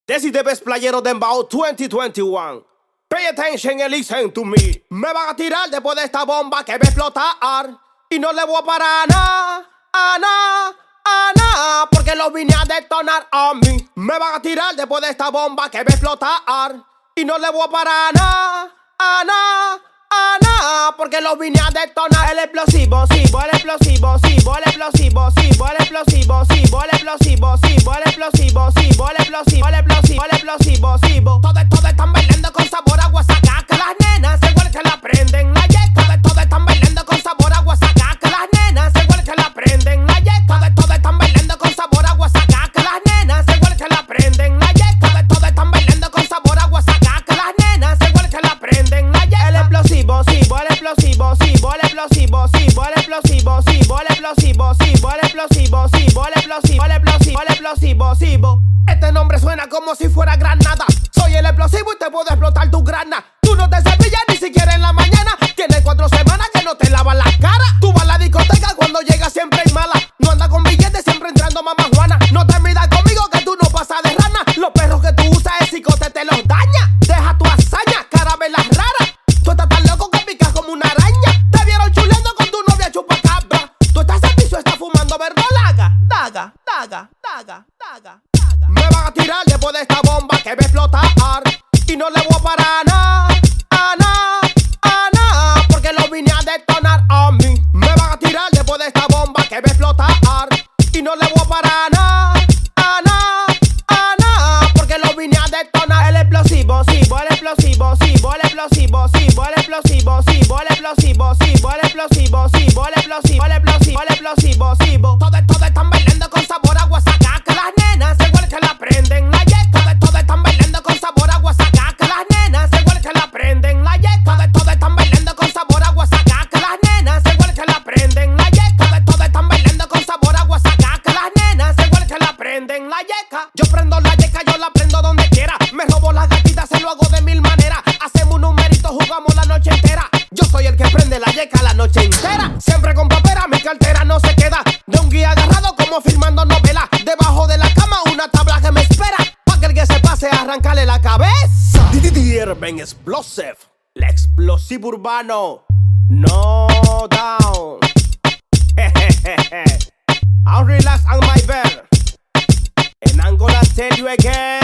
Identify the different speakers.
Speaker 1: This is the best playero de Dembow 2021. Pay attention and listen to me. Me van a tirar después de esta bomba que va a explotar. Y no le voy a parar a nada, porque lo vine a detonar a mí. Me van a tirar después de esta bomba que va a explotar. Y no le voy a parar a nada, porque lo vine a detonar. El explosivo, sí, el explosivo, sí, el explosivo, sí, el explosivo, sí, el explosivo, sí, el explosivo, sí, el explosivo, el explosivo, el explosivo, sí. Todos están bailando con sabor a guasacaca. Las nenas igual que la prenden la yeca. Todos están bailando con sabor a guasacaca. Las nenas igual que la prenden la yeca. Todos están bailando con sabor a guasacaca. Las nenas igual que la prenden la yeca. Todos están bailando con sabor a guasacaca. Las nenas igual que la prenden la yeca. El explosivo, sí, el explosivo, sí, el explosivo, sí, el explosivo, sí, el explosivo, sí, el explosivo, sí, el explosivo, el explosivo, el explosivo, sí. Este nombre suena como si fuera granada. Soy el explosivo y te puedo explotar tu grana. Tú no te cepillas ni siquiera en la mañana. Tienes 4 semanas que no te lavas la cara. Tú vas a la discoteca cuando llegas siempre hay mala. No andas con billetes siempre entrando mamá Juana. No te midas conmigo que tú no pasas de rana. Los perros que tú usas el cicote te los daña. Deja tu hazaña, carabelas raras. Tú estás tan loco que picas como una araña. Te vieron chuleando con tu novia chupacabra. Tú estás al piso, estás fumando verdolaga. Daga. Me van a tirar después de esta bomba que va a explotar. Y no le voy a parar a nada, porque lo vine a detonar a mí. Me van a tirar después de esta bomba que va a explotar. Y no le voy a parar a nada, porque lo vine a detonar. El explosivo, sí, el explosivo, sí, el explosivo, sí, el explosivo, sí, el explosivo, sí, el explosivo, sí, el explosivo, el explosivo, el explosivo, sí. Todos están bailando con sabor a guasacaca. Las nenas igual que la prenden la yeca. Todos están bailando con sabor a guasacaca. Las nenas igual que la prenden la yeca. Todos están bailando con sabor a guasacaca. Las nenas igual que la prenden la yeca. Todos están bailando con sabor a guasacaca. Las nenas igual que la prenden la yeca. Yo prendo la yeca, yo la prendo donde quiera. Me robo las gatitas, se lo hago de 1000 maneras. Hacemos un numerito, jugamos la noche entera. Yo soy el que prende la yeca la noche entera. Siempre con papera, mi cartera no se queda. De un guía agarrado como filmando novela. Debajo de la cama una tabla que me espera. Pa' que el que se pase a arrancarle la cabeza. Urban Explosive, el explosivo urbano. No down. I'll relax on my bed. And I'm gonna tell you again.